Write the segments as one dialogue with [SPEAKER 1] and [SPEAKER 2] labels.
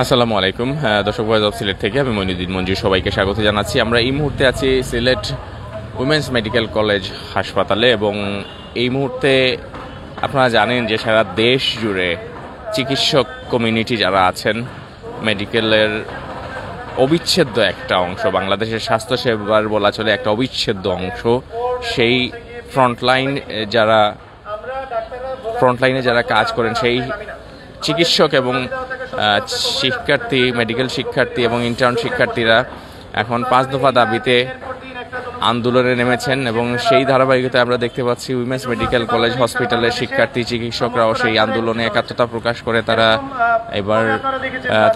[SPEAKER 1] আসসালামু আলাইকুম দর্শক ভয়েস অফ সিলেট থেকে আমি মইনুদ্দিন মঞ্জু সবাইকে স্বাগত জানাচ্ছি। আমরা এই মুহূর্তে আছি সিলেট উইমেন্স মেডিকেল কলেজ হাসপাতালে এবং এই মুহূর্তে আপনারা জানেন যে সারা দেশ জুড়ে চিকিৎসক কমিউনিটি যারা আছেন, মেডিকেলের অবিচ্ছেদ্য একটা অংশ, বাংলাদেশের স্বাস্থ্যসেবার বলা চলে একটা অবিচ্ছেদ্য অংশ, সেই ফ্রন্টলাইনে যারা কাজ করেন সেই চিকিৎসক এবং শিক্ষার্থী, মেডিকেল শিক্ষার্থী এবং ইন্টার্ন শিক্ষার্থীরা এখন 5 দফা দাবিতে আন্দোলনে নেমেছেন এবং সেই ধারাবাহিকতায় আমরা দেখতে পাচ্ছি উইমেন্স মেডিকেল কলেজ হসপিটালের শিক্ষার্থী চিকিৎসকরাও সেই আন্দোলনে একাত্মতা প্রকাশ করে তারা এবার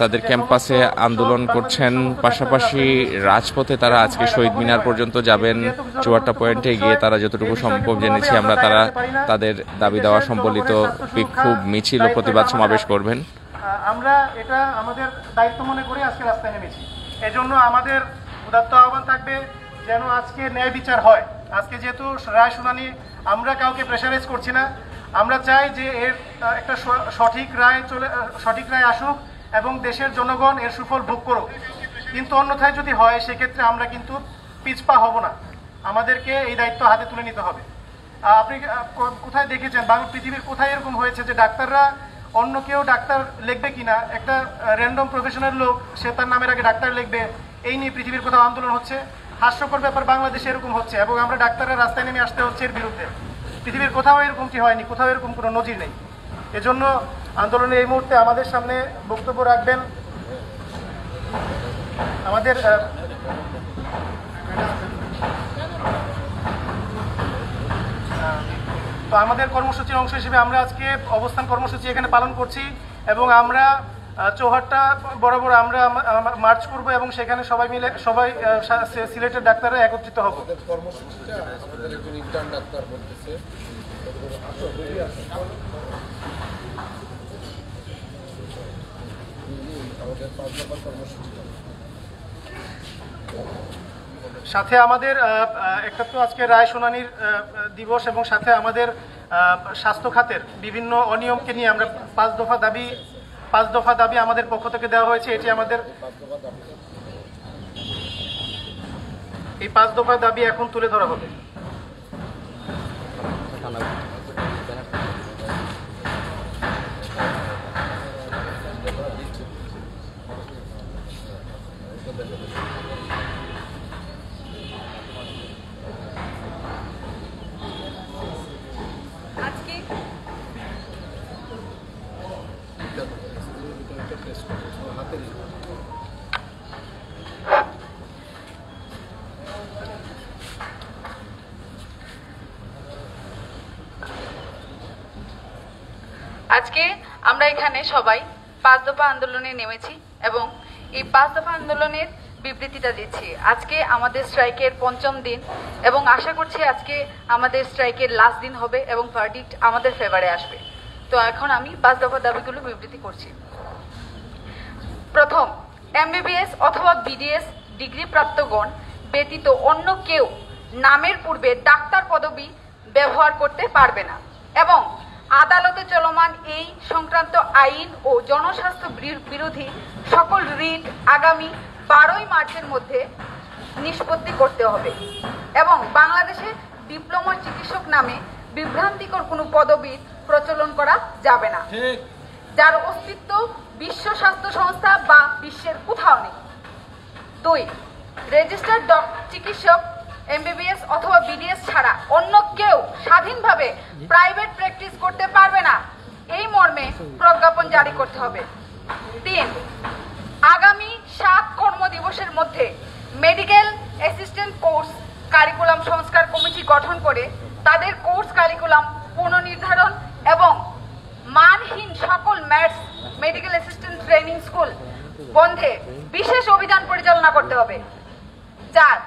[SPEAKER 1] তাদের ক্যাম্পাসে আন্দোলন করছেন। পাশাপাশি রাজপথে তারা আজকে শহীদ মিনার পর্যন্ত যাবেন। 54 পয়েন্টে গিয়ে তারা যতটুকু সম্ভব জেনেছি আমরা, তারা তাদের দাবি দেওয়া সম্বলিত বিক্ষোভ মিছিল ও প্রতিবাদ সমাবেশ করবেন।
[SPEAKER 2] আমরা এটা আমাদের দায়িত্ব মনে করে আজকে রাস্তায় নেমেছি। এজন্য আমাদের উদাত্ত আহ্বান থাকবে যেন আজকে ন্যায় বিচার হয়। আজকে যেহেতু রায় শুনানি, আমরা কাউকে প্রেশারাইজ করছি না। আমরা চাই যে এর একটা সঠিক রায় আসুক এবং দেশের জনগণ এর সুফল ভোগ করুক। কিন্তু অন্যথায় যদি হয় সেক্ষেত্রে আমরা কিন্তু পিছপা হব না, আমাদেরকে এই দায়িত্ব হাতে তুলে নিতে হবে। আপনি কোথায় দেখেছেন, পৃথিবীর কোথায় এরকম হয়েছে যে ডাক্তাররা অন্য কেউ ডাক্তার লিখবে কিনা, একটা র্যান্ডম প্রফেশনাল লোক সে তার নামের আগে ডাক্তার লিখবে, এই নিয়ে পৃথিবীর কোথাও আন্দোলন হচ্ছে? হাস্যকর ব্যাপার, বাংলাদেশে এরকম হচ্ছে এবং আমরা ডাক্তাররা রাস্তায় নেমে আসতে হচ্ছে এর বিরুদ্ধে। পৃথিবীর কোথাও এরকমটি হয়নি, কোথাও এরকম কোনো নজির নেই। এজন্য আন্দোলনে এই মুহূর্তে আমাদের সামনে বক্তব্য রাখবেন আমাদের তো আমাদের কর্মসূচির অংশ হিসেবে আমরা আজকে অবস্থান কর্মসূচি এখানে পালন করছি এবং আমরা চৌহাট্টা বরাবর আমরা মার্চ করব এবং সেখানে সবাই সিলেটের ডাক্তাররা একত্রিত হব। সাথে আমাদের একটা তো আজকে রায় শুনানির দিবস এবং সাথে আমাদের স্বাস্থ্য খাতের বিভিন্ন অনিয়মকে নিয়ে আমরা 5 দফা দাবি আমাদের পক্ষ থেকে দেওয়া হয়েছে। এটি আমাদের এই 5 দফা দাবি এখন তুলে ধরা হবে।
[SPEAKER 3] আজকে আমরা এখানে সবাই 5 দফা আন্দোলনে নেমেছি এবং এই 5 দফা আন্দোলনের বিবৃতিটা দিচ্ছি। আজকে আমাদের স্ট্রাইকের 5ম দিন এবং আশা করছি আজকে আমাদের স্ট্রাইকের লাস্ট দিন হবে এবং ভার্ডিক্ট আমাদের ফেভারে আসবে। তো এখন আমি 5 দফা দাবিগুলো বিবৃতি করছি। প্রথম, এমবিবিএস অথবা বিডিএস ডিগ্রিপ্রাপ্তগণ ব্যতীত অন্য কেউ নামের পূর্বে ডাক্তার পদবি ব্যবহার করতে পারবে না এবং আদালতে চলমান এই সংক্রান্ত আইন ও জনস্বাস্থ্য বিরোধী সকল রিট আগামী 12ই মার্চের মধ্যে নিষ্পত্তি করতে হবে এবং বাংলাদেশে ডিপ্লোমা চিকিৎসক নামে বিভ্রান্তিকর কোনো পদবি প্রচলন করা যাবে না, যার অস্তিত্ব বিশ্ব স্বাস্থ্য সংস্থা বা বিশ্বের কোথাও নেই। 2, রেজিস্টার্ড চিকিৎসক এমবিবিএস অথবা বিডিএস ছাড়া অন্য কেউ স্বাধীনভাবে প্রাইভেট প্র্যাকটিস করতে পারবে না, এই মর্মে প্রজ্ঞাপন জারি করতে হবে। 3, আগামী 7 কর্মদিবসের মধ্যে মেডিকেল অ্যাসিস্ট্যান্ট কোর্স কারিকুলাম সংস্কার কমিটি গঠন করে তাদের কোর্স কারিকুলাম পুনর্নির্ধারণ এবং মানহীন সকল মেডিকেল অ্যাসিস্ট্যান্ট ট্রেনিং স্কুল বন্ধে বিশেষ অভিযান পরিচালনা করতে হবে। 4,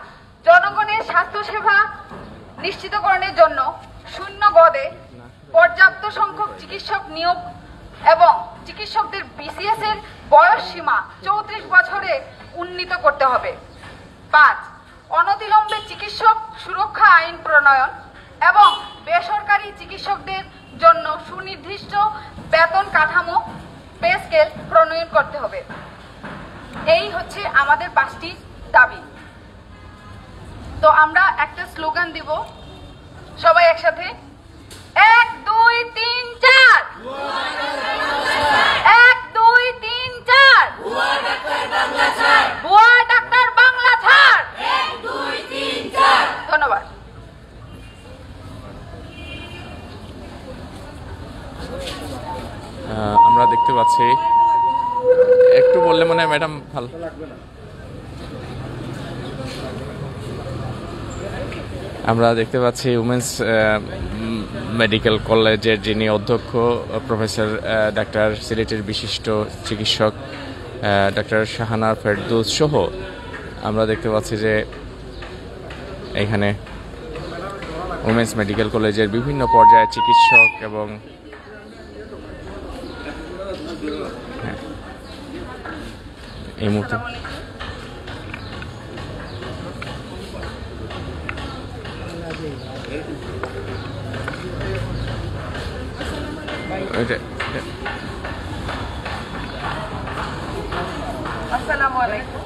[SPEAKER 3] জনগণের স্বাস্থ্যসেবা নিশ্চিতকরণের জন্য শূন্য গদে পর্যাপ্ত সংখ্যক চিকিৎসক নিয়োগ এবং চিকিৎসকদের বিসিএস এর বয়স সীমা 34 বছরে উন্নীত করতে হবে। 5, অনতিবিলম্বে চিকিৎসক সুরক্ষা আইন প্রণয়ন এবং বেসরকারি চিকিৎসকদের জন্য সুনির্দিষ্ট বেতন কাঠামো পে স্কেল প্রণয়ন করতে হবে। এই হচ্ছে আমাদের 5টি দাবি। তো আমরা একটা স্লোগান দিব সবাই একসাথে, 1 2 3 4, 1 2 3 4, ভুয়া ডাক্তার বাংলা ছাড়, 1 2 3 4। ধন্যবাদ।
[SPEAKER 1] আমরা দেখতে পাচ্ছি, একটু বললে মনে হয় ম্যাডাম ভালো। আমরা দেখতে পাচ্ছি উমেন্স মেডিকেল কলেজের যিনি অধ্যক্ষ প্রফেসর ডাক্তার সিলেটের বিশিষ্ট চিকিৎসক ডাক্তার শাহানা ফেরদৌস সহ আমরা দেখতে পাচ্ছি যে এখানে উমেন্স মেডিকেল কলেজের বিভিন্ন পর্যায়ের চিকিৎসক এবং এই মুহূর্তে
[SPEAKER 4] আসসালামু আলাইকুম।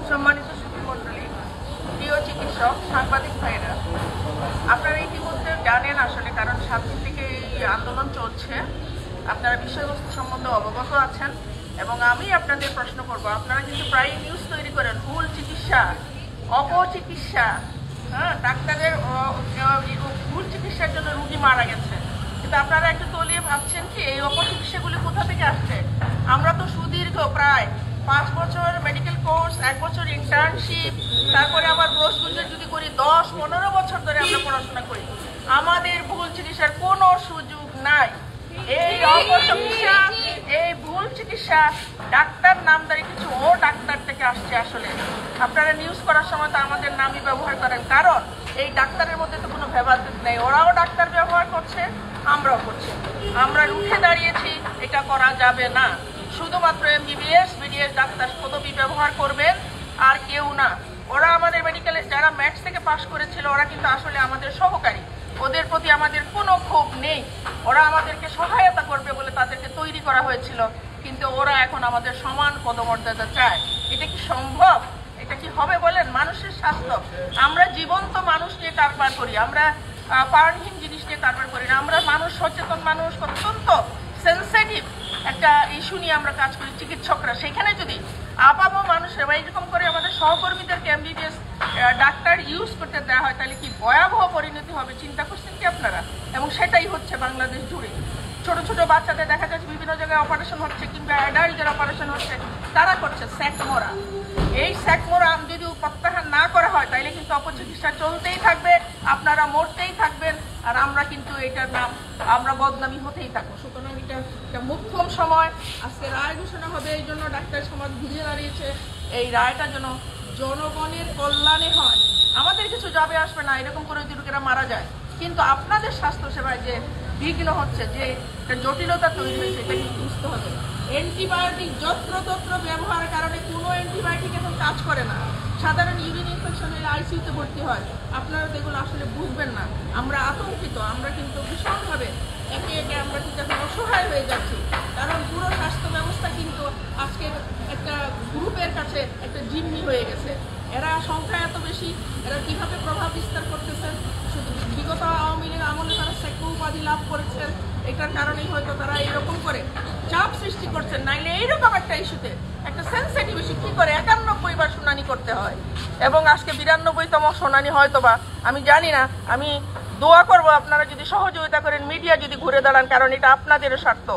[SPEAKER 4] সম্মানিত সুধীমণ্ডলী, প্রিয় চিকিৎসক, সাংবাদিক ভাইরা, আপনারা ইতিমধ্যে জানেন আসলে, কারণ 7 দিন থেকে এই আন্দোলন চলছে, আপনারা বিষয়বস্তু সম্বন্ধে অবগত আছেন। এবং আমি আপনাদের প্রশ্ন করব, আপনারা কিন্তু প্রায় নিউজ তৈরি করেন ভুল চিকিৎসা, অপচিকিৎসা, ডাক্তারের ভুল চিকিৎসার জন্য রুগী মারা গেছে। কিন্তু আপনারা একটু তলিয়ে ভাবছেন কি এই অপচিকিৎসাগুলি কোথা থেকে আসছে? আমরা তো সুদীর্ঘ প্রায় 5 বছর মেডিকেল কোর্স, 1 বছর ইন্টার্নশিপ, তারপরে আবার পোস্ট-গ্রাজুয়েট যদি করি 10-15 বছর ধরে আমরা পড়াশোনা করি। আমাদের ভুল চিকিৎসার কোনো সুযোগ নাই। এই অপচিকিৎসা, এই ভুল চিকিৎসা ডাক্তার নামদারি কিছু ও ডাক্তার থেকে আসছে। আসলে আপনারা নিউজ করার সময় তো আমাদের নামই ব্যবহার করেন, কারণ এই ডাক্তারের মধ্যে তো কোনো ভেবাল নেই। ওরাও ডাক্তার ব্যবহার করছে, আমরাও করছি। আমরা রুখে দাঁড়িয়েছি, এটা করা যাবে না। শুধুমাত্র MBBS, BDS ডাক্তার পদবি ব্যবহার করবেন, আর কেউ না। ওরা আমাদের মেডিকেলে যারা ম্যাথস থেকে পাশ করেছিল, ওরা কিন্তু আসলে আমাদের সহকারী। ওদের প্রতি আমাদের কোনো ক্ষোভ নেই। ওরা আমাদেরকে সহায়তা করবে বলে তাদেরকে তৈরি করা হয়েছিল, কিন্তু ওরা এখন আমাদের সমান পদমর্যাদা চায়। এটা কি সম্ভব? এটা কি হবে বলেন? মানুষের স্বাস্থ্য, আমরা জীবন্ত মানুষ নিয়ে কারবার করি, আমরা প্রাণহীন জিনিস নিয়ে কারবার করি না। আমরা মানুষ, সচেতন মানুষ, অত্যন্ত সেন্সিটিভ একটা ইস্যু নিয়ে আমরা কাজ করি চিকিৎসকরা। সেখানে যদি আপামো মানুষের বা এইরকম করে আমাদের সহকর্মীদেরকে MBBS ডাক্তার ইউজ করতে দেওয়া হয়, তাহলে কি ভয়াবহ পরিণতি হবে চিন্তা করছেন কি আপনারা? এবং সেটাই হচ্ছে বাংলাদেশ জুড়ে। ছোট ছোট বাচ্চাদের দেখা যাচ্ছে বিভিন্ন জায়গায় অপারেশন হচ্ছে, কিংবা অ্যাডাল্টদের অপারেশন হচ্ছে, তারা করছে স্যাকমোরা। এই স্যাকমোরা যদি প্রত্যাহার না করা হয়, তাইলে কিন্তু অপচিকিৎসা চলতেই থাকবে, আপনারা মরতেই থাকবেন, আর আমরা কিন্তু এটার নাম আমরা বদনামি হতেই থাকবো। সুতরাং এটা একটা মুখ্যম সময়, আজকে রায় ঘোষণা হবে, এই জন্য ডাক্তার সমাজ ঘুরিয়ে দাঁড়িয়েছে। এই রায়টা যেন জনগণের কল্যাণে হয়, আমাদের কিছু যাবে আসবে না এরকম করে যদি লোকেরা মারা যায়, কিন্তু আপনাদের স্বাস্থ্যসেবায় যে বিঘ্ন হচ্ছে, যে একটা জটিলতা তৈরি হয়েছে, এটা কিন্তু বুঝতে হবে। অ্যান্টিবায়োটিক যত্রতত্র ব্যবহারের কারণে কোনো অ্যান্টিবায়োটিক এখন কাজ করে না। সাধারণ ইউরিন ইনফেকশন হলে ICU-তে ভর্তি হয়। আপনারা এগুলো আসলে বুঝবেন না। আমরা আতঙ্কিত, আমরা কিন্তু ভীষণভাবে একে একে আমরা কিন্তু এখন অসহায় হয়ে যাচ্ছি, কারণ পুরো স্বাস্থ্য ব্যবস্থা কিন্তু আজকে একটা গ্রুপের কাছে একটা জিম্মি হয়ে গেছে। এরা সংখ্যা এত বেশি, এরা কিভাবে প্রভাব বিস্তার করতেছেন? শুধু বিগত আওয়ামী লীগ আমলে তারা সেক্টর উপাধি লাভ করেছেন, এটার কারণেই হয়তো তারা এরকম করে চাপ সৃষ্টি করছেন। নাইলে এইরকম একটা ইস্যুতে, একটা সেন্সিটিভ ইস্যু কি করে 91 বার শুনানি করতে হয়, এবং আজকে 92তম শুনানি হয়তোবা, আমি জানি না। আমি দোয়া করব আপনারা যদি সহযোগিতা করেন, মিডিয়া যদি ঘুরে দাঁড়ান, কারণ এটা আপনাদেরও স্বার্থ,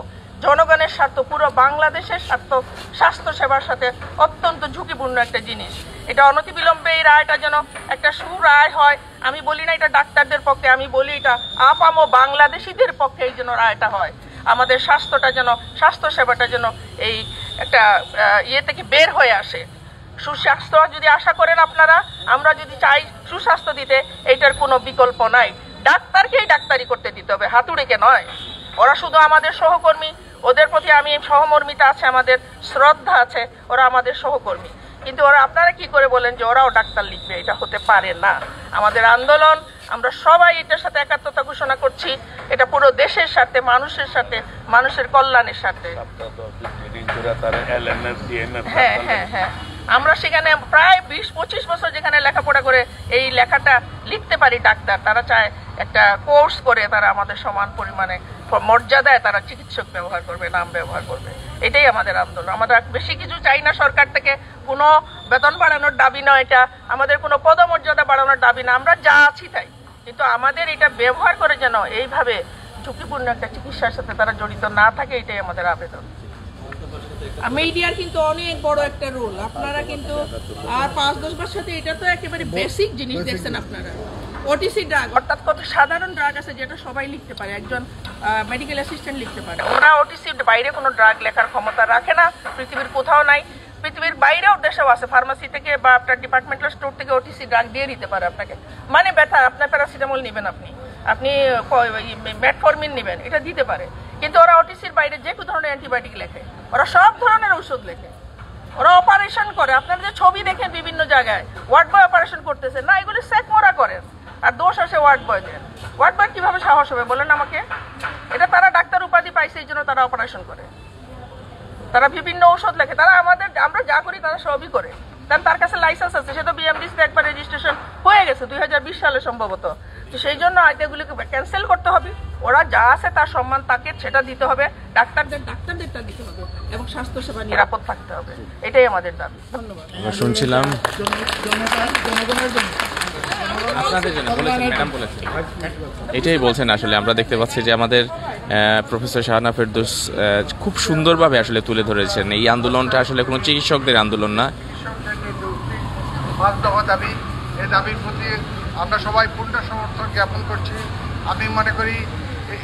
[SPEAKER 4] জনগণের স্বার্থ, পুরো বাংলাদেশের স্বার্থ। স্বাস্থ্য সেবার সাথে অত্যন্ত ঝুঁকিপূর্ণ একটা জিনিস। এটা অনতিবিলম্বে এই রায়টা যেন একটা সুরায় হয়। আমি বলি না এটা ডাক্তারদের পক্ষে, আমি বলি এটা আপামো বাংলাদেশিদের পক্ষে এই জন্য রায়টা হয়। আমাদের স্বাস্থ্যটা যেন, স্বাস্থ্য সেবাটা যেন এই একটা ইয়ে থেকে বের হয়ে আসে। সুস্বাস্থ্য যদি আশা করেন আপনারা, আমরা যদি চাই সুস্বাস্থ্য দিতে, এইটার কোনো বিকল্প নাই। ডাক্তারকেই ডাক্তারি করতে দিতে হবে, হাতুড়িকে নয়। ওরা শুধু আমাদের সহকর্মী, ওদের প্রতি আমি সহমর্মিতা আছে, আমাদের শ্রদ্ধা আছে, ওরা আমাদের সহকর্মী। কিন্তু ওরা, আপনারা কি করে বলেন যে ওরাও ডাক্তার লিখবে? এটা হতে পারে না। আমাদের আন্দোলন আমরা সবাই এটার সাথে একাত্মতা ঘোষণা করছি। এটা পুরো দেশের সাথে, মানুষের সাথে, মানুষের কল্যাণের সাথে। হ্যাঁ হ্যাঁ হ্যাঁ, আমরা সেখানে প্রায় 20-25 বছর যেখানে লেখাপড়া করে এই লেখাটা লিখতে পারি ডাক্তার, তারা চায় একটা কোর্স করে তারা আমাদের সমান পরিমাণে মর্যাদায় তারা চিকিৎসক ব্যবহার করবে, নাম ব্যবহার করবে। এটাই আমাদের আন্দোলন। আমরা বেশি কিছু চাই না সরকার থেকে, কোনো বেতন বাড়ানোর দাবি নয়, এটা আমাদের কোনো পদমর্যাদা বাড়ানোর দাবি না, আমরা যা আছি তাই। কিন্তু আমাদের এটা ব্যবহার করে যেন এইভাবে ঝুঁকিপূর্ণ একটা চিকিৎসার সাথে তারা জড়িত না থাকে, এটাই আমাদের আবেদন।
[SPEAKER 5] মিডিয়ার কিন্তু অনেক বড় একটা রোল, আপনারা কিন্তু আর 5-10 বছর সাথে এটা তো একেবারে বেসিক জিনিস দেখছেন আপনারা। ওটিসি ড্রাগ অর্থাৎ কত সাধারণ ড্রাগ আছে যেটা সবাই লিখতে পারে, একজন মেডিকেল অ্যাসিস্ট্যান্ট লিখতে পারে।
[SPEAKER 4] ওরা ওটিসির বাইরে কোনো ড্রাগ লেখার ক্ষমতা রাখে না, পৃথিবীর কোথাও নাই। পৃথিবীর বাইরেও দেশেও আছে, ফার্মাসি থেকে বা আপনার ডিপার্টমেন্টাল স্টোর থেকে ওটিসি ড্রাগ দিয়ে দিতে পারে আপনাকে। মানে ব্যথা, আপনার প্যারাসিটামল নেবেন, আপনি মেটফরমিন নেবেন, এটা দিতে পারে। কিন্তু ওরা ওটিসির বাইরে যে কোনো ধরনের অ্যান্টিবায়োটিক লেখে, ওরা সব ধরনের ওষুধ লেখে, ওরা অপারেশন করে। আপনারা যে ছবি দেখেন বিভিন্ন জায়গায় ওয়ার্ড বয় অপারেশন করতেছে না, এগুলি সেক মোরা করেন, আর দোষ আসে ওয়ার্ড বয়দের। ওয়ার্ড বয় কিভাবে সাহস হবে বলেন আমাকে? এটা তারা ডাক্তার উপাধি পাইছে এই জন্য তারা অপারেশন করে, তারা বিভিন্ন ঔষধ লেখে, তারা আমরা যা করি তারা সবই করে। কারণ তার কাছে লাইসেন্স আছে, সে তো বিএমডিসিতে একবার রেজিস্ট্রেশন হয়ে গেছে 2020 সালে সম্ভবত। তো সেই জন্য এগুলিকে ক্যান্সেল করতে হবে, ওরা যা আছে তার সম্মান তাকে সেটা দিতে হবে, ডাক্তারদেরটা দিতে হবে এবং স্বাস্থ্যসেবা নিরাপদ থাকতে হবে, এটাই আমাদের দাবি। ধন্যবাদ।
[SPEAKER 1] শুনছিলাম আপনাদের জন্য বলেছেন, ম্যাডাম বলেছেন, এটাই বলছেন। আসলে আমরা দেখতে পাচ্ছি যে আমাদের প্রফেসর শাহানা ফেরদৌস খুব সুন্দরভাবে আসলে তুলে ধরেছেন এই আন্দোলনটা আসলে কোনো চিকিৎসকদের আন্দোলন না।
[SPEAKER 6] দাবি, এই দাবির প্রতি আমরা সবাই পূর্ণ সমর্থন জ্ঞাপন করছি। আমি মনে করি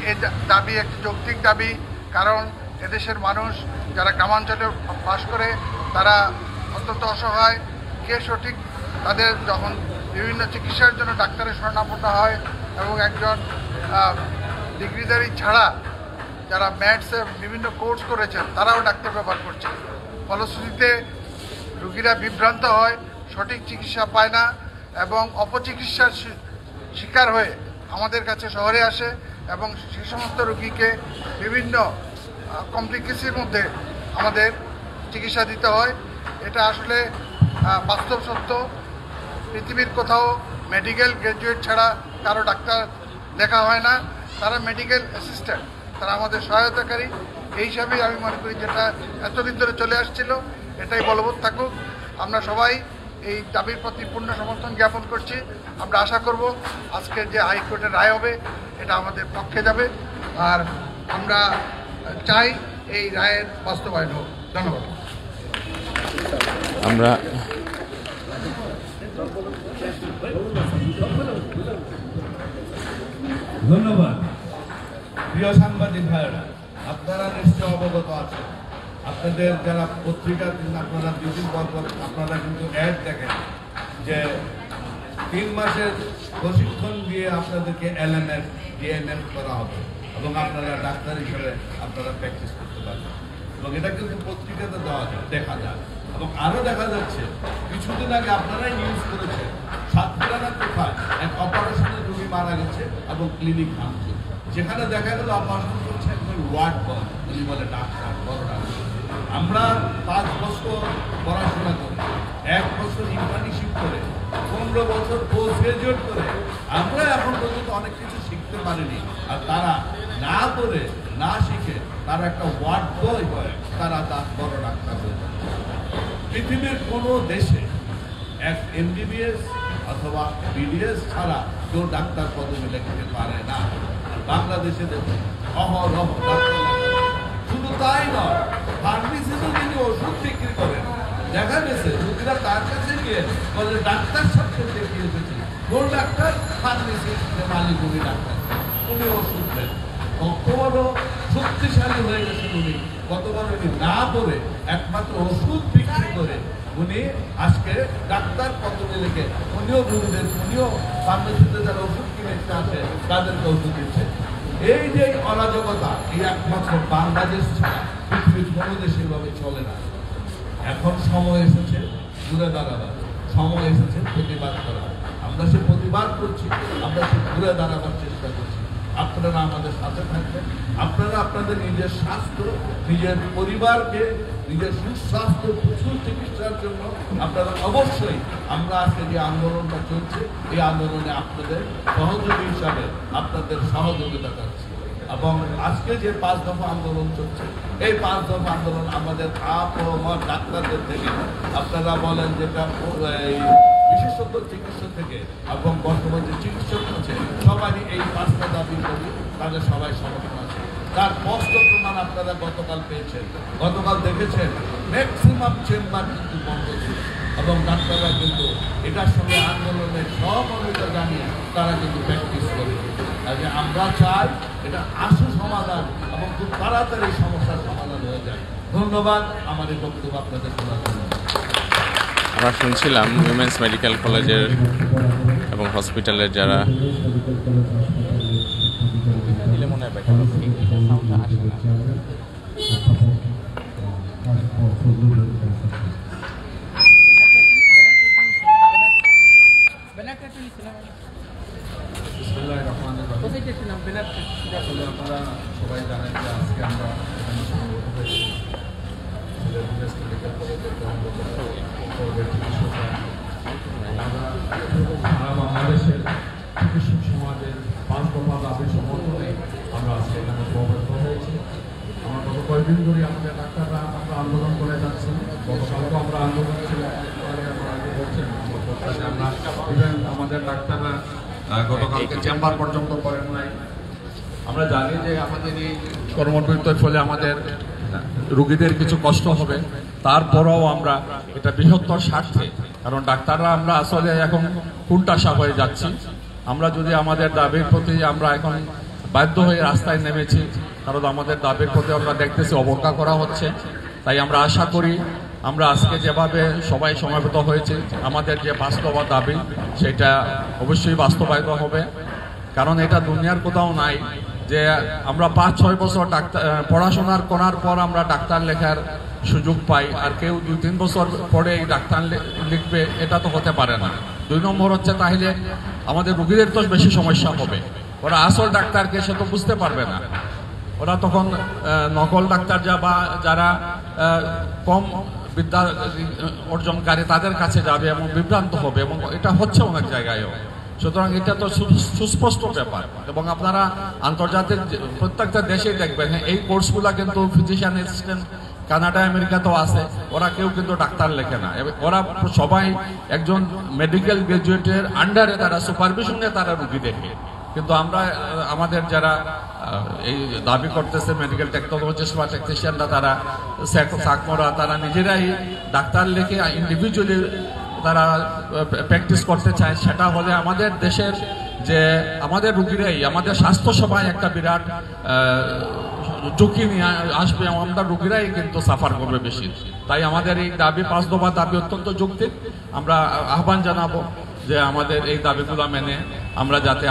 [SPEAKER 6] এই দাবি একটি যৌক্তিক দাবি, কারণ এদেশের মানুষ যারা গ্রামাঞ্চলে বাস করে তারা অত্যন্ত অসহায়। কে সঠিক তাদের যখন বিভিন্ন চিকিৎসার জন্য ডাক্তারের শরণাপন্ন হয় এবং একজন ডিগ্রিধারী ছাড়া যারা ম্যাথসে বিভিন্ন কোর্স করেছেন তারাও ডাক্তার ব্যবহার করছে, ফলশ্রুতিতে রোগীরা বিভ্রান্ত হয়, সঠিক চিকিৎসা পায় না এবং অপচিকিৎসার শিকার হয়ে আমাদের কাছে শহরে আসে এবং সে সমস্ত রোগীকে বিভিন্ন কমপ্লিকেসির মধ্যে আমাদের চিকিৎসা দিতে হয়। এটা আসলে বাস্তব সত্য। পৃথিবীর কোথাও মেডিকেল গ্র্যাজুয়েট ছাড়া কারো ডাক্তার দেখা হয় না, তারা মেডিকেল অ্যাসিস্ট্যান্ট, তারা আমাদের সহায়তাকারী। এই হিসাবেই আমি মনে করি যেটা এতদিন ধরে চলে আসছিল এটাই বলবৎ থাকুক। আমরা সবাই এই দাবির প্রতি পূর্ণ সমর্থন জ্ঞাপন করছি। আমরা আশা করব আজকের যে হাইকোর্টের রায় হবে এটা আমাদের পক্ষে যাবে, আর আমরা চাই এই রায়ের বাস্তবায়ন হোক। ধন্যবাদ।
[SPEAKER 1] আমরা
[SPEAKER 7] ধন্যবাদ। প্রিয় সাংবাদিক ভাইরা, আপনারা নিশ্চয় অবগত আছেন, আপনাদের যারা পত্রিকা আপনারা দুদিন পর আপনারা কিন্তু অ্যাড দেখেন যে 3 মাসের প্রশিক্ষণ দিয়ে আপনাদেরকে এলএমএস ডিএমএস করা হবে এবং আপনারা ডাক্তার হিসেবে আপনারা প্র্যাকটিস করতে পারবেন, এবং এটা কিন্তু পত্রিকাতে দেখা যায়। এবং আরও দেখা যাচ্ছে কিছুদিন আগে আপনারাই নিউজ করেছেন সাতক্ষীরা কোথায় এক অপারেশনে রোগী মারা গেছে এবং ক্লিনিক ভাঙছে, যেখানে দেখা গেল অপারেশন করছে একজন ওয়ার্ড বয়, উনি বলে ডাক্তার, বড় ডাক্তার। আমরা 5 বছর পড়াশোনা করে, 1 বছর ইন্টার্নশিপ করে, 15 বছর পোস্ট গ্রাজুয়েট করে আমরা এখন পর্যন্ত অনেক কিছু শিখতে পারিনি, আর তারা না করে না শিখে তারা একটা ওয়ার্ড বয় হয়, তারা তার বড় ডাক্তার হয়ে যায়। পৃথিবীর কোনো দেশে এক এমবিবিএস অথবা বিডিএস ছাড়া কেউ ডাক্তার পদবি লিখতে পারে না। বাংলাদেশে দেখুন অহরহ ডাক্তার, শুধু তাই নয়, ফার্মেসিতে যিনি ওষুধ বিক্রি করেন দেখা গেছে রোগীরা তার কাছে গিয়ে বলে ডাক্তার সাথে দেখিয়ে এসেছে, কোন ডাক্তার? ফার্মেসির মালিক উনি ডাক্তার, উনি ওষুধ দেন। কত বড় শক্তিশালী হয়ে গেছেন উনি, কত বড় উনি না করে একমাত্র ওষুধ বিক্রি করে উনি আজকে ডাক্তার পদবি লিখে উনিও রোগীদের, উনিও ফার্মেসিতে যারা ওষুধ কিনে আসে তাদেরকে ওষুধ দিচ্ছে। এই যে অরাজকতা, এই একমাত্র বাংলাদেশ ছাড়া পৃথিবীর কোনো দেশের ভাবে চলে না। এখন সময় এসেছে ঘুরে দাঁড়াবার, সময় এসেছে প্রতিবাদ করা। আমরা সে প্রতিবাদ করছি, আমরা সে ঘুরে দাঁড়াবার চেষ্টা করছি। আপনারা আমাদের সাথে থাকবেন, আপনারা আপনাদের নিজের স্বাস্থ্য, নিজের পরিবারকে, নিজের সুস্বাস্থ্য সুচিকিৎসার জন্য আপনারা অবশ্যই, আমরা আজকে যে আন্দোলনটা চলছে এই আন্দোলনে আপনাদের সহযোগী হিসাবে আপনাদের সহযোগিতা চাচ্ছি। এবং আজকে যে 5 দফা আন্দোলন চলছে, এই 5 দফা আন্দোলন আমাদের ডাক্তারদের থেকে, আপনারা বলেন যেটা বিশেষজ্ঞ চিকিৎসক থেকে এবং বর্তমান যে চিকিৎসক আছে, সবারই এই 5টা দাবি করি, তাদের সবাই সমর্থন আছে। তার স্পষ্ট প্রমাণ আপনারা গতকাল পেয়েছেন। গতকাল দেখেছেন ম্যাক্সিমাম চেম্বার কিন্তু বন্ধ ছিল এবং ডাক্তাররা কিন্তু এটার সঙ্গে আন্দোলনের সহমর্মিতা জানিয়ে তারা কিন্তু প্র্যাকটিস করে। কাজে আমরা চাই এটা আশু সমাধান এবং খুব তাড়াতাড়ি সমস্যার সমাধান হয়ে যায়। ধন্যবাদ আমার এই বক্তব্য আপনাদের শোনার জন্য।
[SPEAKER 1] আমরা শুনছিলাম উইমেন্স মেডিকেল কলেজের এবং হসপিটালের যারা
[SPEAKER 8] আসলে আপনারা সবাই জানেন যে আজকে আমরা এখানে সমবেত হয়েছি সারা বাংলাদেশের চিকিৎসক সমাজের 5 দফা দাবির সমর্থনে আমরা আজকে এখানে সমবেত হয়েছি। আমরা গত কয়েকদিন ধরে আমাদের ডাক্তাররা আমরা আন্দোলন করে যাচ্ছি। গতকালও আমরা আন্দোলন ছিল, আমরা ইভেন আমাদের ডাক্তাররা গতকালকে চেম্বার পর্যন্ত করেন নাই। আমরা জানি যে আমাদের এই কর্মবিরতির ফলে আমাদের রোগীদের কিছু কষ্ট হবে, তারপরেও আমরা এটা বৃহত্তর স্বার্থে, কারণ ডাক্তাররা আমরা আসলে এখন কোণঠাসা হয়ে যাচ্ছি। আমরা যদি আমাদের দাবির প্রতি আমরা এখন বাধ্য হয়ে রাস্তায় নেমেছি, কারণ আমাদের দাবির প্রতি আমরা দেখতেছি অবজ্ঞা করা হচ্ছে। তাই আমরা আশা করি আমরা আজকে যেভাবে সবাই সমবেত হয়েছে, আমাদের যে 5 দফা দাবি সেটা অবশ্যই বাস্তবায়িত হবে। কারণ এটা দুনিয়ার কোথাও নাই যে আমরা 5-6 বছর ডাক্তার পড়াশোনার করার পর আমরা ডাক্তার লেখার সুযোগ পাই, আর কেউ 2-3 বছর পরে এই ডাক্তার লিখবে, এটা তো হতে পারে না। 2 নম্বর হচ্ছে তাহলে আমাদের রোগীদের তো বেশি সমস্যা হবে, ওরা আসল ডাক্তারকে সে তো বুঝতে পারবে না, ওরা তখন নকল ডাক্তার বা যারা কম বিদ্যা অর্জনকারী তাদের কাছে যাবে এবং বিভ্রান্ত হবে, এবং এটা হচ্ছে অনেক জায়গায়ও। সুতরাং এটা তো সুস্পষ্ট ব্যাপার। এবং আপনারা আন্তর্জাতিক প্রত্যেকটা দেশেই দেখবেন এই কোর্সগুলা কিন্তু ফিজিশিয়ান অ্যাসিস্ট্যান্ট কানাডা আমেরিকাতেও আছে, ওরা কেউ কিন্তু ডাক্তার লেখে না, ওরা সবাই একজন মেডিকেল গ্রাজুয়েটের আন্ডারে তারা সুপারভিশনে তারা রুগী দেখে। কিন্তু আমরা আমাদের যারা এই দাবি করতেছে মেডিকেল টেকনোলজিস্ট বা টেকনিশিয়ানরা, তারা সাকমরা তারা নিজেরাই ডাক্তার লিখে ইন্ডিভিজুয়ালি তারা প্র্যাকটিস করতে চায়। সেটা হলে আমাদের দেশের যে আমাদের রুগীরাই, আমাদের স্বাস্থ্যসেবায় একটা বিরাট ঝুঁকি নিয়ে আসবে, আমাদের রুগীরাই কিন্তু সাফার করবে বেশি। তাই আমাদের এই দাবি 5 দফা দাবি অত্যন্ত যৌক্তিক। আমরা আহ্বান জানাবো যে আমাদের এই দাবিগুলো মেনে আমরা যাতে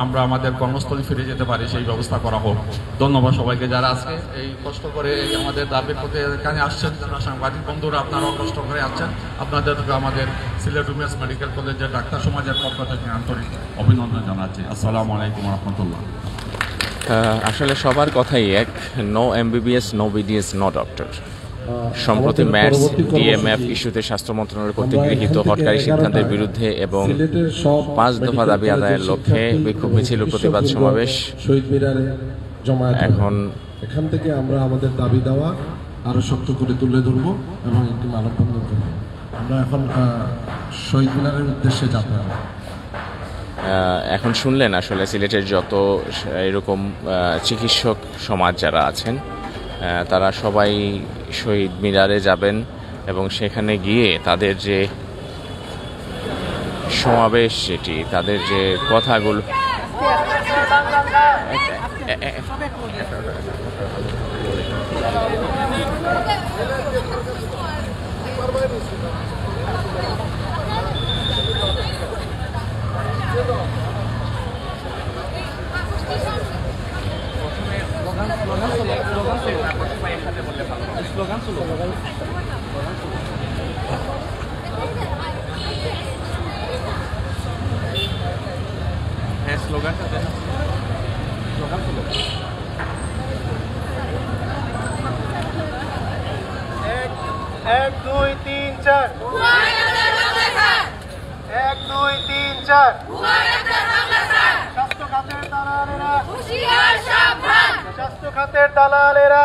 [SPEAKER 8] আমরা আমাদের কর্মস্থলে ফিরে যেতে পারি সেই ব্যবস্থা করা হোক। ধন্যবাদ সবাইকে যারা আজকে এই কষ্ট করে আমাদের দাবির প্রতি এখানে আসছেন, যারা সাংবাদিক বন্ধুরা আপনারাও কষ্ট করে আসছেন, আপনাদেরকে আমাদের সিলেট উইমেন্স মেডিকেল কলেজের ডাক্তার সমাজের পক্ষ থেকে আন্তরিক অভিনন্দন জানাচ্ছি। আসসালামু আলাইকুম রহমতুল্লাহ।
[SPEAKER 1] আসলে সবার কথাই এক, no MBBS, no BDS, no doctor. সম্প্রতি ম্যাটস DMF ইস্যুতে স্বাস্থ্য মন্ত্রণালয় কর্তৃক গৃহীত হটকারী সিদ্ধান্তের বিরুদ্ধে এবং 5 দফা দাবি আদায়ের লক্ষ্যে বিক্ষোভ মিছিল, প্রতিবাদ সমাবেশ
[SPEAKER 9] শহীদ মিনারে জমায়েত।
[SPEAKER 1] এখন
[SPEAKER 9] এখান থেকে আমরা আমাদের দাবি দেওয়া আরো শক্ত করে তুলে ধরবো এবং একটি মানববন্ধন করব। আমরা এখন শহীদ মিনারের উদ্দেশ্যে যাবো।
[SPEAKER 1] এখন শুনলেন আসলে সিলেটের যত এরকম চিকিৎসক সমাজ যারা আছেন তারা সবাই শহীদ মিনারে যাবেন এবং সেখানে গিয়ে তাদের যে সমাবেশ, সেটি তাদের যে কথাগুলো স্লোগানটা দেন।
[SPEAKER 2] এক দুই তিন চার, 1 2 3 4। স্বাস্থ্য খাতের দালালেরা, স্বাস্থ্য খাতের দালালেরা,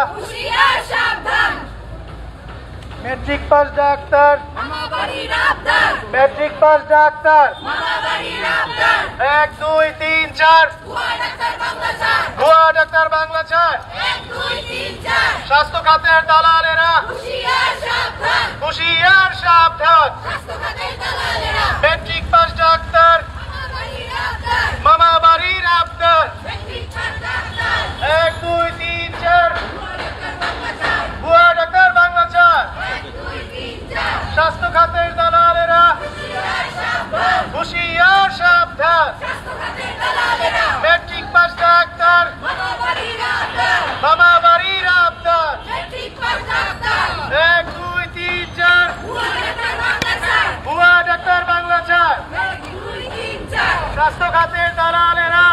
[SPEAKER 2] matric pass doctor, matric pass doctor, 1 2 3 4, ভুয়া ডাক্তার বাংলা 4। স্বাস্থ্য খাতের দালালেরা, হুঁশিয়ার সাবধান, ম্যাট্রিক পাস ডাক্তার, মামা বাড়ির আবদার, 1 2 3 4, ভুয়া ডাক্তার বাংলা 4। স্বাস্থ্য খাতের দালালেরা, হুঁশিয়ার সাবধান, ম্যাট্রিক পাস ডাক্তার, মামা বাড়ির আবদার, 1 2 3 4, ভুয়া ডাক্তার বাংলা 4। স্বাস্থ্য খাতের দালালেরা,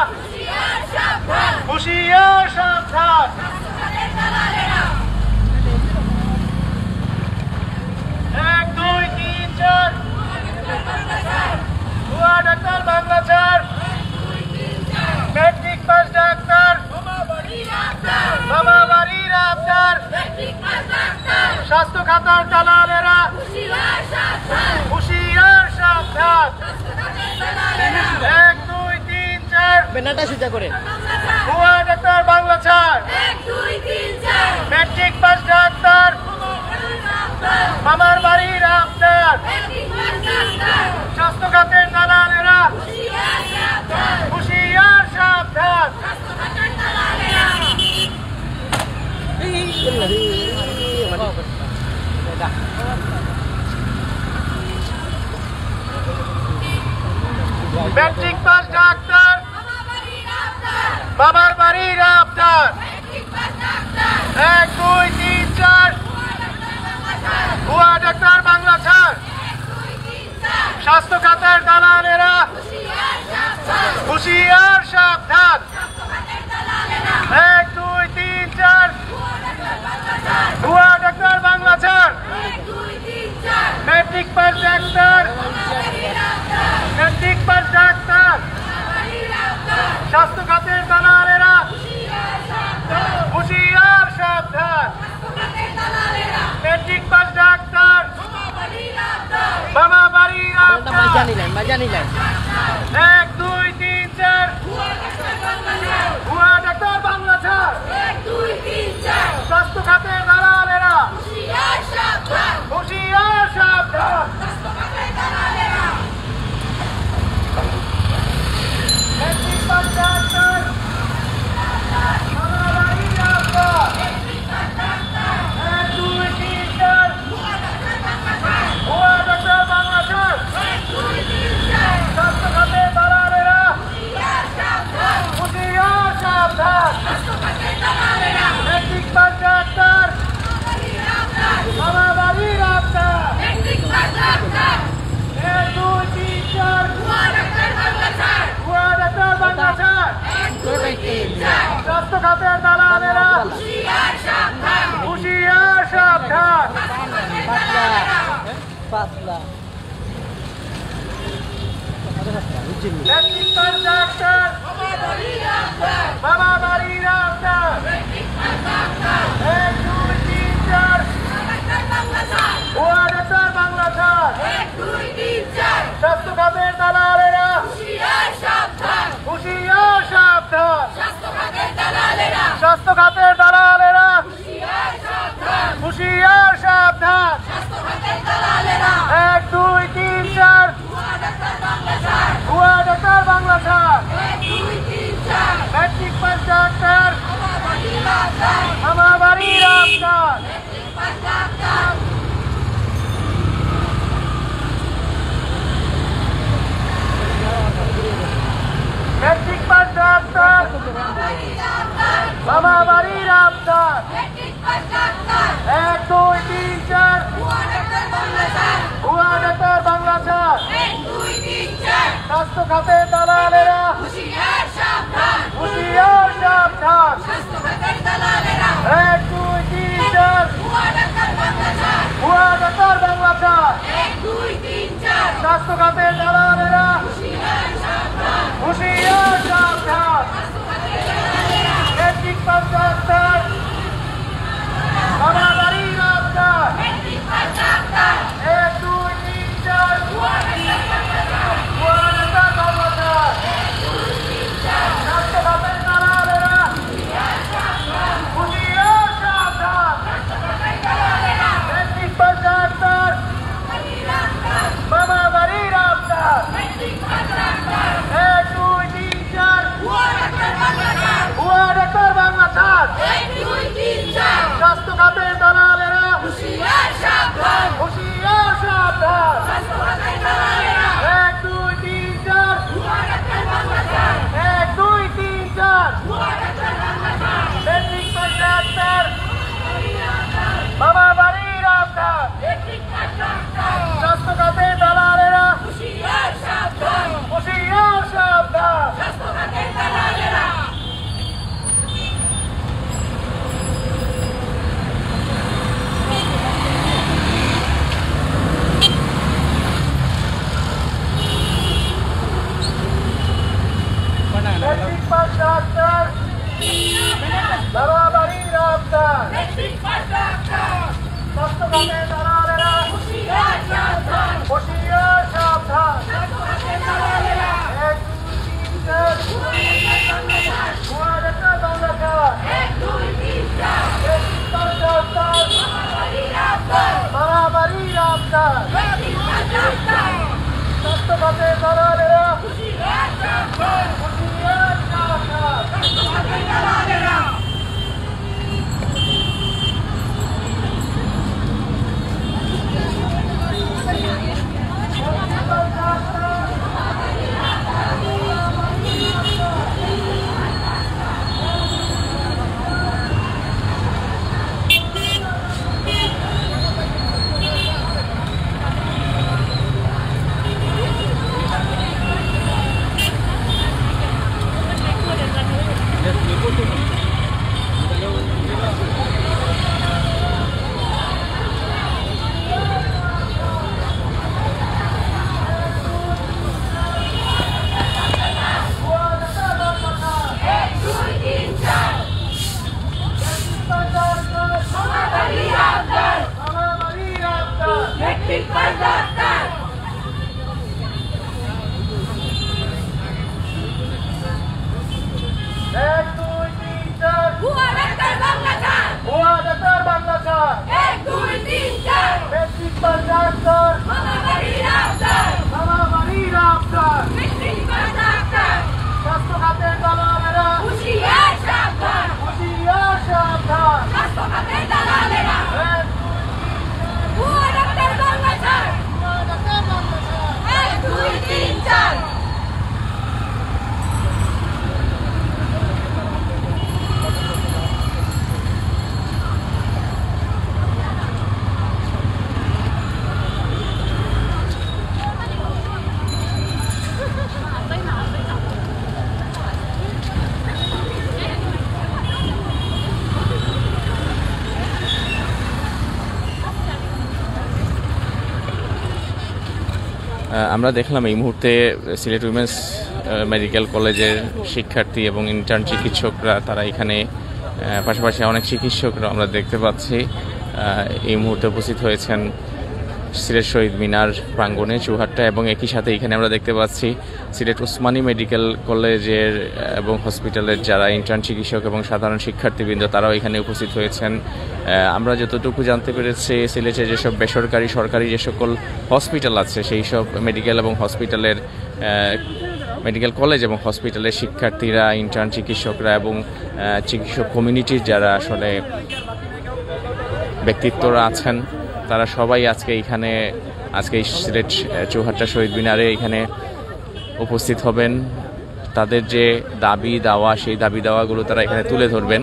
[SPEAKER 2] হুঁশিয়ার সাবধান, এক দুই তিন চার, ভুয়া doctor Bangla 4, matric pass doctor, মামা বাড়ির আবদার, স্বাস্থ্য খাতার দালালেরা, হুঁশিয়ার সাবধান, 1 2 3 4,
[SPEAKER 10] বেনাটা সোজা করে,
[SPEAKER 2] ভুয়া doctor Bangla 4, matric pass doctor, মামার বাড়ির আবদার, স্বাস্থ্য খাতের দালালেরা, হুঁশিয়ার সাবধান, ম্যাট্রিক পাস ডাক্তার, মামার বাড়ির আবদার, 1 2 3 4, ভুয়া ডাক্তার বাংলা 4। স্বাস্থ্য খাতের দালালেরা, হুঁশিয়ার সাবধান, 1 2 3 4, ভুয়া doctor Bangla 4, matric pass doctor, matric pass doctor, স্বাস্থ্য খাতের দালালেরা, হুঁশিয়ার সাবধান, ম্যাট্রিক পাস ডাক্তার, মামা বাড়ির আবদার,
[SPEAKER 10] মাজা নিলেন
[SPEAKER 2] 1 2 3 4, ভুয়া ডাক্তার বাংলা 4। স্বাস্থ্য খাতের দালালেরা, হুঁশিয়ার সাবধান, ম্যাট্রিক পাস ডাক্তার, মামা বাড়ির আবদার, 1 2 3 4, ভুয়া ডাক্তার বাংলা 4। স্বাস্থ্য খাতের দালালেরা, হুঁশিয়ার সাবধান, ম্যাট্রিক পাস ডাক্তার, মামা বাড়ির আবদার, 1 2 3 4, ভুয়া ডাক্তার বাংলা 4। স্বাস্থ্য খাতের দালালেরা, হুঁশিয়ার সাবধান,
[SPEAKER 10] পাতলা
[SPEAKER 2] ম্যাট্রিক পাস ডাক্তার, মামা বাড়ির আবদার, 1 2 3 4, ভুয়া ডাক্তার বাংলা 4। স্বাস্থ্য খাতের দালালেরা, হুঁশিয়ার সাবধান, স্বাস্থ্য খাতের দালালেরা, হুঁশিয়ার সাবধান, 1 2 3 4, ভুয়া doctor Bangla 4, matric pass doctor, মামা বাড়ির আবদার, ম্যাট্রিক পাস ডাক্তার, মামা বাড়ির আবদার, 1 2 3 4, ভুয়া ডাক্তার বাংলা 4। স্বাস্থ্য খাতের দালালেরা, সাবধান। 1 2 3 4 ভুয়া ডাক্তার বাংলা ছাড়। স্বাস্থ্য খাতের দালালেরা হুঁশিয়ার সাবধান। মেট্রিক পাস ডাক্তার বাবা বাড়ির ডাক্তার। 1 2 3 4 ভুয়া ডাক্তার বাংলা ছাড়। স্বাস্থ্য খাতের দালালেরা হুঁশিয়ার সাবধান। মেট্রিক পাস ডাক্তার বাবা বাড়ির ডাক্তার। 1 2 3 4 ভুয়া ডাক্তার বাংলা ছাড়। স্বাস্থ্য খাতের দালালেরা হুঁশিয়ার সাবধান। 1 2 3 4 1 2 3 4 মেট্রিক পাস ডাক্তার বাবা বাড়ির ডাক্তার। স্বাস্থ্য খাতের দালালেরা হুঁশিয়ার সাবধান।
[SPEAKER 1] আমরা দেখলাম এই মুহূর্তে সিলেট উইমেন্স মেডিকেল কলেজের শিক্ষার্থী এবং ইন্টার্ন চিকিৎসকরা তারা এখানে পাশাপাশি অনেক চিকিৎসকরা আমরা দেখতে পাচ্ছি এই মুহূর্তে উপস্থিত হয়েছেন সিলেট শহীদ মিনার প্রাঙ্গণে চৌহাট্টা এবং একই সাথে এখানে আমরা দেখতে পাচ্ছি সিলেট ওসমানী মেডিকেল কলেজের এবং হসপিটালের যারা ইন্টার্ন চিকিৎসক এবং সাধারণ শিক্ষার্থীবৃন্দ তারাও এখানে উপস্থিত হয়েছেন। আমরা যতটুকু জানতে পেরেছি সিলেটে যেসব বেসরকারি সরকারি যে সকল হসপিটাল আছে সেই সব মেডিকেল এবং হসপিটালের মেডিকেল কলেজ এবং হসপিটালের শিক্ষার্থীরা ইন্টার্ন চিকিৎসকরা এবং চিকিৎসক কমিউনিটির যারা আসলে ব্যক্তিত্বরা আছেন তারা সবাই আজকে এই সিলেট চৌহাট্টা শহীদ মিনারে এখানে উপস্থিত হবেন। তাদের যে দাবি দাওয়া সেই দাবি দাওয়াগুলো তারা এখানে তুলে ধরবেন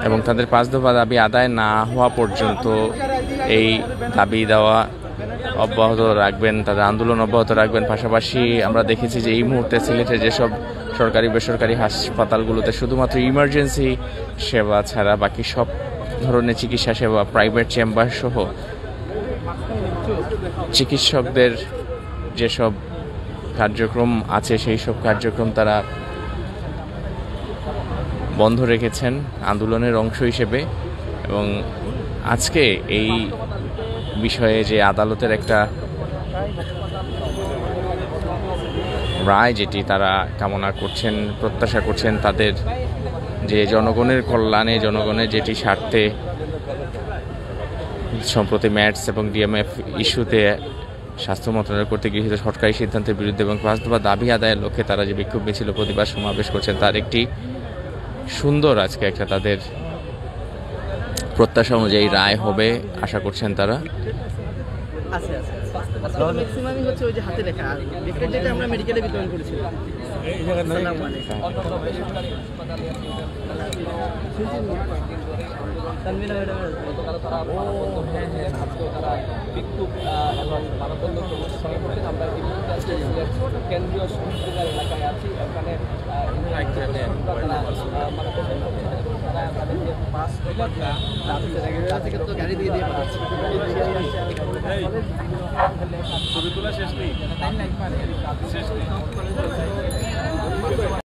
[SPEAKER 1] এবং তাদের 5 দফা দাবি আদায় না হওয়া পর্যন্ত এই দাবি দাওয়া অব্যাহত রাখবেন, তাদের আন্দোলন অব্যাহত রাখবেন। পাশাপাশি আমরা দেখেছি যে এই মুহূর্তে সিলেটের যেসব সরকারি বেসরকারি হাসপাতালগুলোতে শুধুমাত্র ইমার্জেন্সি সেবা ছাড়া বাকি সব ধরনের চিকিৎসা সেবা, প্রাইভেট চেম্বার সহ চিকিৎসকদের যেসব কার্যক্রম আছে সেই সব কার্যক্রম তারা বন্ধ রেখেছেন আন্দোলনের অংশ হিসেবে। এবং আজকে এই বিষয়ে যে আদালতের একটা রায় যেটি তারা কামনা করছেন, প্রত্যাশা করছেন, তাদের যে জনগণের কল্যাণে, জনগণের যেটি স্বার্থে সম্প্রতি ম্যাটস এবং ডিএমএফ ইস্যুতে স্বাস্থ্য মন্ত্রণালয় কর্তৃক গৃহীত সরকারি সিদ্ধান্তের বিরুদ্ধে এবং 5 দফা দাবি আদায়ের লক্ষ্যে তারা যে বিক্ষোভ মিছিল প্রতিবাদ সমাবেশ করছেন, তার একটি সুন্দর আজকে একটা তাদের প্রত্যাশা অনুযায়ী রায় হবে আশা করছেন তারা।
[SPEAKER 10] ম্যাক্সিমামই হচ্ছে ওই যে হাতে লেখা, আর লিফলেট যেটা আমরা মেডিকেলে বিতরণ করেছিলাম। আসসালামু আলাইকুম। তানভীরা ম্যাডাম গতকাল তারা বিক্ষোভ এবং মানববন্ধন কর্মসূচি করছেন। আমরা ইতিমধ্যে আজকে কেন্দ্রীয় শহীদবাজার এলাকায় আছি। ওখানে গাড়ি দিয়ে দিয়ে পাঠাচ্ছি। ছবি তোলা শেষ নেই।